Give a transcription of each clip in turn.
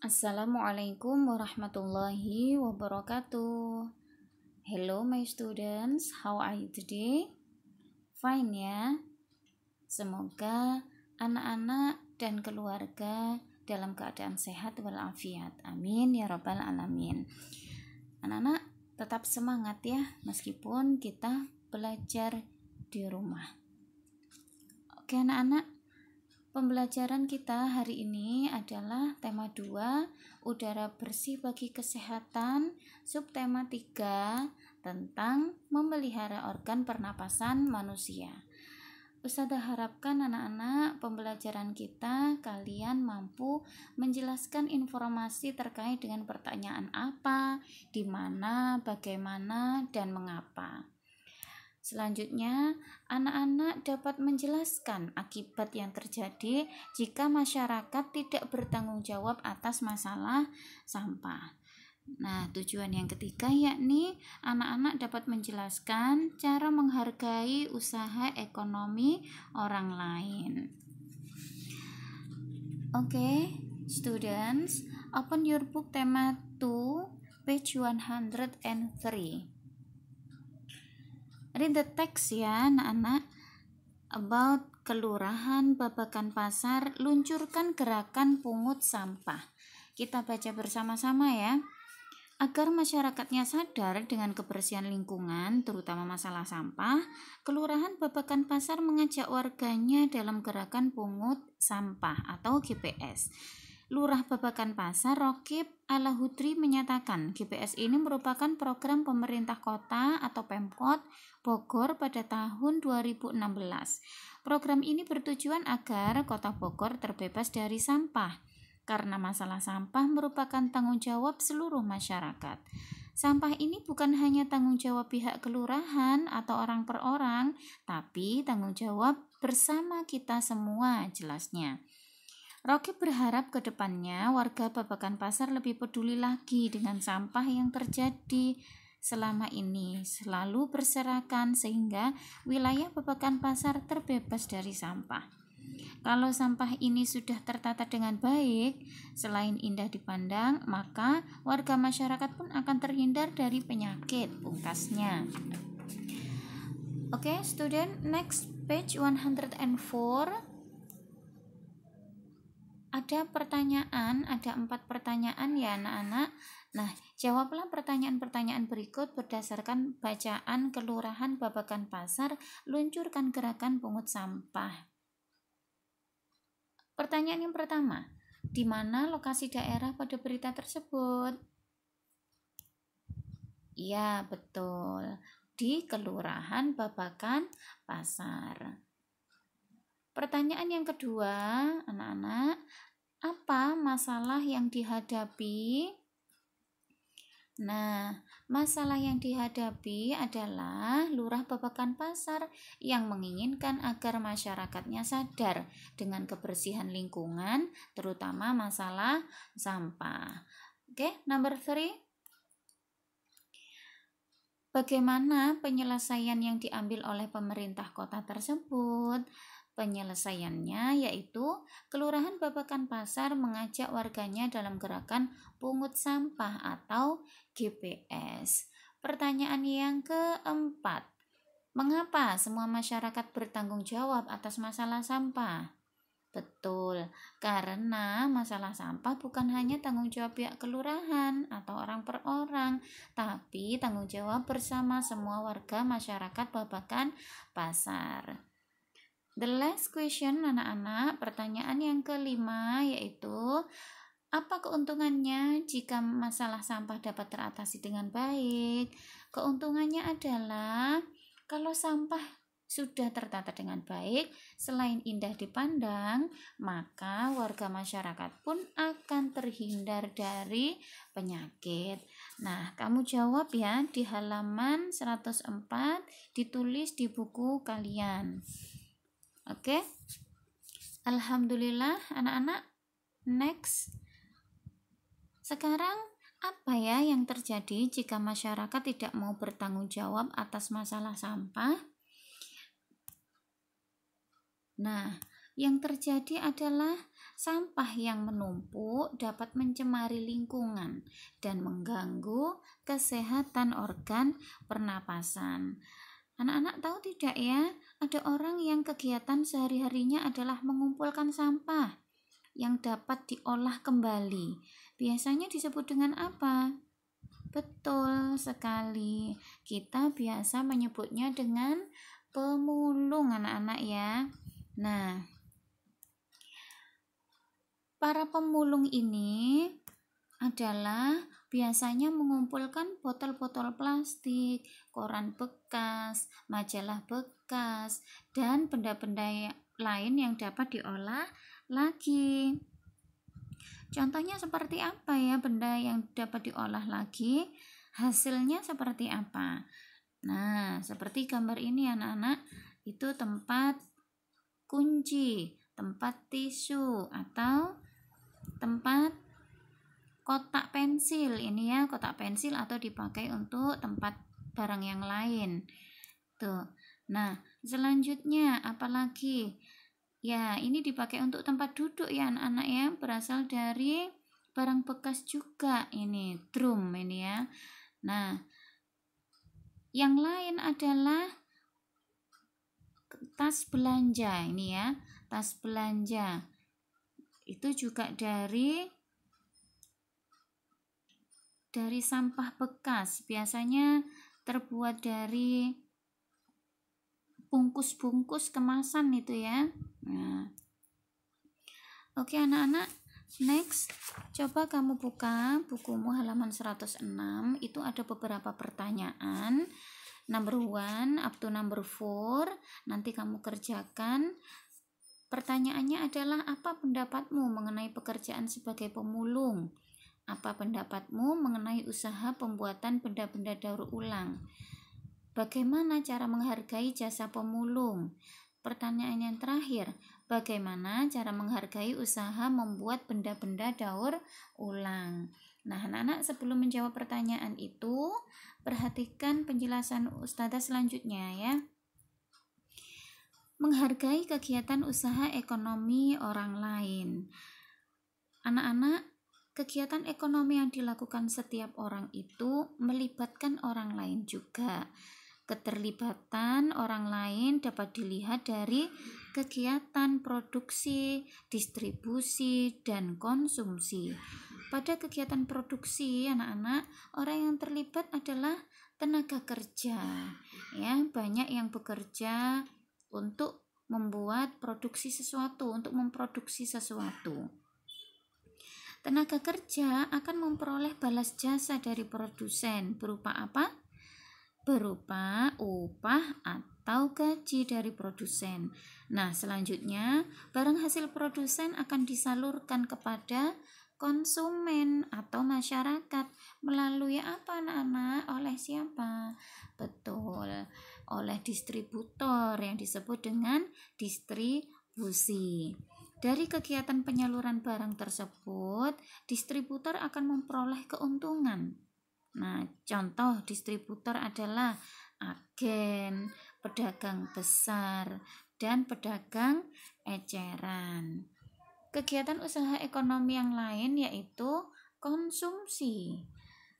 Assalamualaikum warahmatullahi wabarakatuh. Hello my students, how are you today? Fine ya. Semoga anak-anak dan keluarga dalam keadaan sehat walafiat. Amin ya rabbal alamin. Anak-anak tetap semangat ya meskipun kita belajar di rumah. Oke anak-anak, pembelajaran kita hari ini adalah tema 2, udara bersih bagi kesehatan, subtema 3, tentang memelihara organ pernapasan manusia. Ustazah harapkan anak-anak pembelajaran kita kalian mampu menjelaskan informasi terkait dengan pertanyaan apa, di mana, bagaimana, dan mengapa. Selanjutnya, anak-anak dapat menjelaskan akibat yang terjadi jika masyarakat tidak bertanggung jawab atas masalah sampah. Nah, tujuan yang ketiga yakni anak-anak dapat menjelaskan cara menghargai usaha ekonomi orang lain. Oke, students, open your book tema 2, page 103. Read the text ya anak-anak. About Kelurahan Babakan Pasar luncurkan gerakan pungut sampah. Kita baca bersama-sama ya. Agar masyarakatnya sadar dengan kebersihan lingkungan, terutama masalah sampah, Kelurahan Babakan Pasar mengajak warganya dalam gerakan pungut sampah atau GPS. Lurah Babakan Pasar Rokib Alahudri menyatakan GPS ini merupakan program pemerintah kota atau Pemkot Bogor pada tahun 2016. Program ini bertujuan agar kota Bogor terbebas dari sampah, karena masalah sampah merupakan tanggung jawab seluruh masyarakat. Sampah ini bukan hanya tanggung jawab pihak kelurahan atau orang per orang, tapi tanggung jawab bersama kita semua jelasnya. Rocky berharap ke depannya warga Babakan Pasar lebih peduli lagi dengan sampah yang terjadi selama ini selalu berserakan sehingga wilayah Babakan Pasar terbebas dari sampah. Kalau sampah ini sudah tertata dengan baik, selain indah dipandang, maka warga masyarakat pun akan terhindar dari penyakit, pungkasnya. Oke, student, next page 104. Ada pertanyaan, ada 4 pertanyaan ya anak-anak. Nah, jawablah pertanyaan-pertanyaan berikut berdasarkan bacaan Kelurahan Babakan Pasar luncurkan gerakan pungut sampah. Pertanyaan yang pertama, di mana lokasi daerah pada berita tersebut? Ya, betul. Di Kelurahan Babakan Pasar. Pertanyaan yang kedua, anak-anak, apa masalah yang dihadapi? Nah, masalah yang dihadapi adalah Lurah Babakan Pasar yang menginginkan agar masyarakatnya sadar dengan kebersihan lingkungan, terutama masalah sampah. Oke, number 3. Bagaimana penyelesaian yang diambil oleh pemerintah kota tersebut? Penyelesaiannya yaitu Kelurahan Babakan Pasar mengajak warganya dalam gerakan pungut sampah atau GPS. Pertanyaan yang keempat, mengapa semua masyarakat bertanggung jawab atas masalah sampah? Betul, karena masalah sampah bukan hanya tanggung jawab pihak kelurahan atau orang per orang, tapi tanggung jawab bersama semua warga masyarakat Babakan Pasar. The last question anak-anak, pertanyaan yang kelima yaitu apa keuntungannya jika masalah sampah dapat teratasi dengan baik? Keuntungannya adalah kalau sampah sudah tertata dengan baik, selain indah dipandang, maka warga masyarakat pun akan terhindar dari penyakit. Nah, kamu jawab ya di halaman 104, ditulis di buku kalian. Oke, alhamdulillah anak-anak. Next, sekarang apa ya yang terjadi jika masyarakat tidak mau bertanggung jawab atas masalah sampah? Nah, Yang terjadi adalah sampah yang menumpuk dapat mencemari lingkungan dan mengganggu kesehatan organ pernapasan. Anak-anak tahu tidak ya, ada orang yang kegiatan sehari-harinya adalah mengumpulkan sampah yang dapat diolah kembali. Biasanya disebut dengan apa? Betul sekali. Kita biasa menyebutnya dengan pemulung, anak-anak ya. Nah, para pemulung ini adalah biasanya mengumpulkan botol-botol plastik, koran bekas, majalah bekas, dan benda-benda lain yang dapat diolah lagi. Contohnya seperti apa ya benda yang dapat diolah lagi? Hasilnya seperti apa? Nah, seperti gambar ini anak-anak, itu tempat kunci, tempat tisu, atau tempat kotak pensil. Ini ya, kotak pensil atau dipakai untuk tempat barang yang lain. Tuh. Nah, selanjutnya apalagi? Ya, ini dipakai untuk tempat duduk ya anak-anak ya, berasal dari barang bekas juga ini, drum ini ya. Nah, yang lain adalah tas belanja ini ya, tas belanja. Itu juga dari sampah bekas, biasanya terbuat dari bungkus-bungkus kemasan itu ya. Nah, oke anak-anak, next coba kamu buka bukumu halaman 106. Itu ada beberapa pertanyaan, number 1 up to number 4. Nanti kamu kerjakan. Pertanyaannya adalah, apa pendapatmu mengenai pekerjaan sebagai pemulung? Apa pendapatmu mengenai usaha pembuatan benda-benda daur ulang? Bagaimana cara menghargai jasa pemulung? Pertanyaan yang terakhir, bagaimana cara menghargai usaha membuat benda-benda daur ulang? Nah, anak-anak sebelum menjawab pertanyaan itu, perhatikan penjelasan Ustazah selanjutnya ya. Menghargai kegiatan usaha ekonomi orang lain. Anak-anak, kegiatan ekonomi yang dilakukan setiap orang itu melibatkan orang lain juga. Keterlibatan orang lain dapat dilihat dari kegiatan produksi, distribusi, dan konsumsi. Pada kegiatan produksi, anak-anak, orang yang terlibat adalah tenaga kerja. Ya, banyak yang bekerja untuk membuat produksi sesuatu, untuk memproduksi sesuatu. Tenaga kerja akan memperoleh balas jasa dari produsen berupa apa? Berupa upah atau gaji dari produsen. Nah, selanjutnya barang hasil produsen akan disalurkan kepada konsumen atau masyarakat melalui apa anak-anak? Oleh siapa? Betul, oleh distributor yang disebut dengan distribusi. Dari kegiatan penyaluran barang tersebut, distributor akan memperoleh keuntungan. Nah, contoh distributor adalah agen, pedagang besar, dan pedagang eceran. Kegiatan usaha ekonomi yang lain yaitu konsumsi.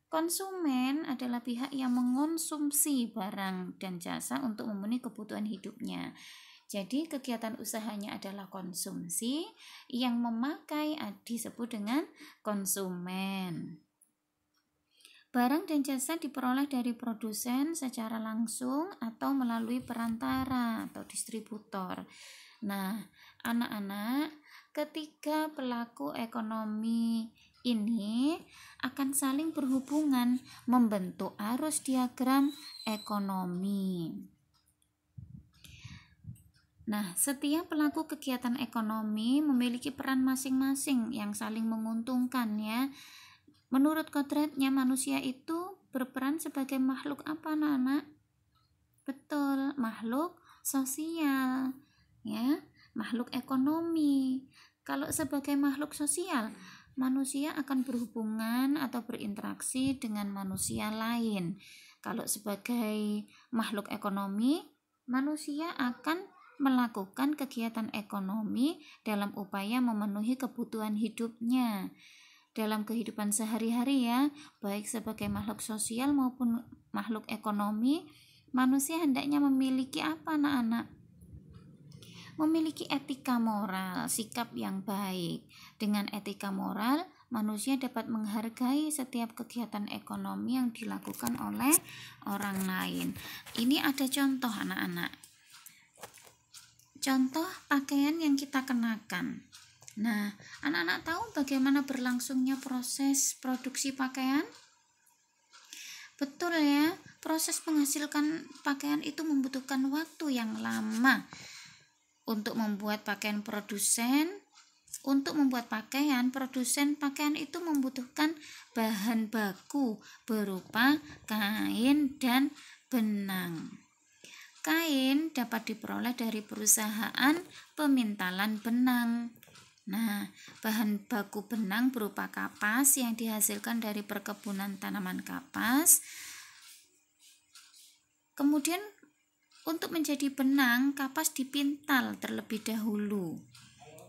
Konsumen adalah pihak yang mengonsumsi barang dan jasa untuk memenuhi kebutuhan hidupnya. Jadi kegiatan usahanya adalah konsumsi, yang memakai disebut dengan konsumen. Barang dan jasa diperoleh dari produsen secara langsung atau melalui perantara atau distributor. Nah, anak-anak, ketiga pelaku ekonomi ini akan saling berhubungan membentuk arus diagram ekonomi. Nah, setiap pelaku kegiatan ekonomi memiliki peran masing-masing yang saling menguntungkan ya. Menurut kodratnya, manusia itu berperan sebagai makhluk apa anak-anak? Betul, makhluk sosial ya, makhluk ekonomi. Kalau sebagai makhluk sosial, manusia akan berhubungan atau berinteraksi dengan manusia lain. Kalau sebagai makhluk ekonomi, manusia akan melakukan kegiatan ekonomi dalam upaya memenuhi kebutuhan hidupnya. Dalam kehidupan sehari-hari ya, baik sebagai makhluk sosial maupun makhluk ekonomi, manusia hendaknya memiliki apa anak-anak? Memiliki etika moral, sikap yang baik. Dengan etika moral, manusia dapat menghargai setiap kegiatan ekonomi yang dilakukan oleh orang lain. Ini ada contoh anak-anak. Contoh pakaian yang kita kenakan. Nah, anak-anak tahu bagaimana berlangsungnya proses produksi pakaian? Betul ya, proses menghasilkan pakaian itu membutuhkan waktu yang lama. Untuk membuat pakaian produsen pakaian itu membutuhkan bahan baku berupa kain dan benang. Kain dapat diperoleh dari perusahaan pemintalan benang. Nah, bahan baku benang berupa kapas yang dihasilkan dari perkebunan tanaman kapas. Kemudian untuk menjadi benang, kapas dipintal terlebih dahulu.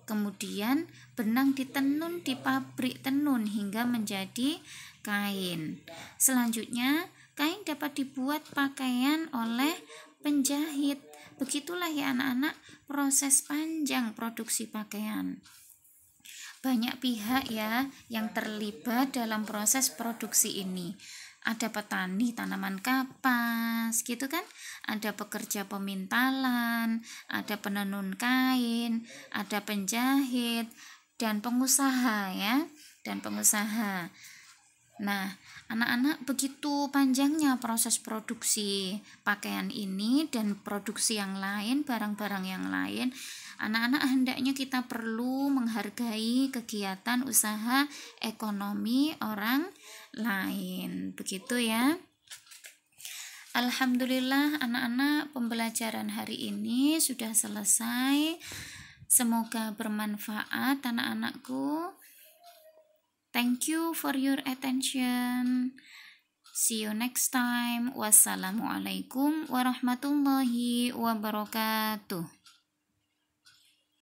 Kemudian benang ditenun di pabrik tenun hingga menjadi kain. Selanjutnya, kain dapat dibuat pakaian oleh penjahit. Begitulah ya anak-anak proses panjang produksi pakaian. Banyak pihak ya yang terlibat dalam proses produksi ini. Ada petani tanaman kapas gitu kan, ada pekerja pemintalan, ada penenun kain, ada penjahit dan pengusaha ya, Nah, anak-anak begitu panjangnya proses produksi pakaian ini dan produksi yang lain, barang-barang yang lain. Anak-anak hendaknya kita perlu menghargai kegiatan usaha ekonomi orang lain. Begitu ya. Alhamdulillah anak-anak, pembelajaran hari ini sudah selesai. Semoga bermanfaat anak-anakku. Thank you for your attention. See you next time. Wassalamualaikum warahmatullahi wabarakatuh.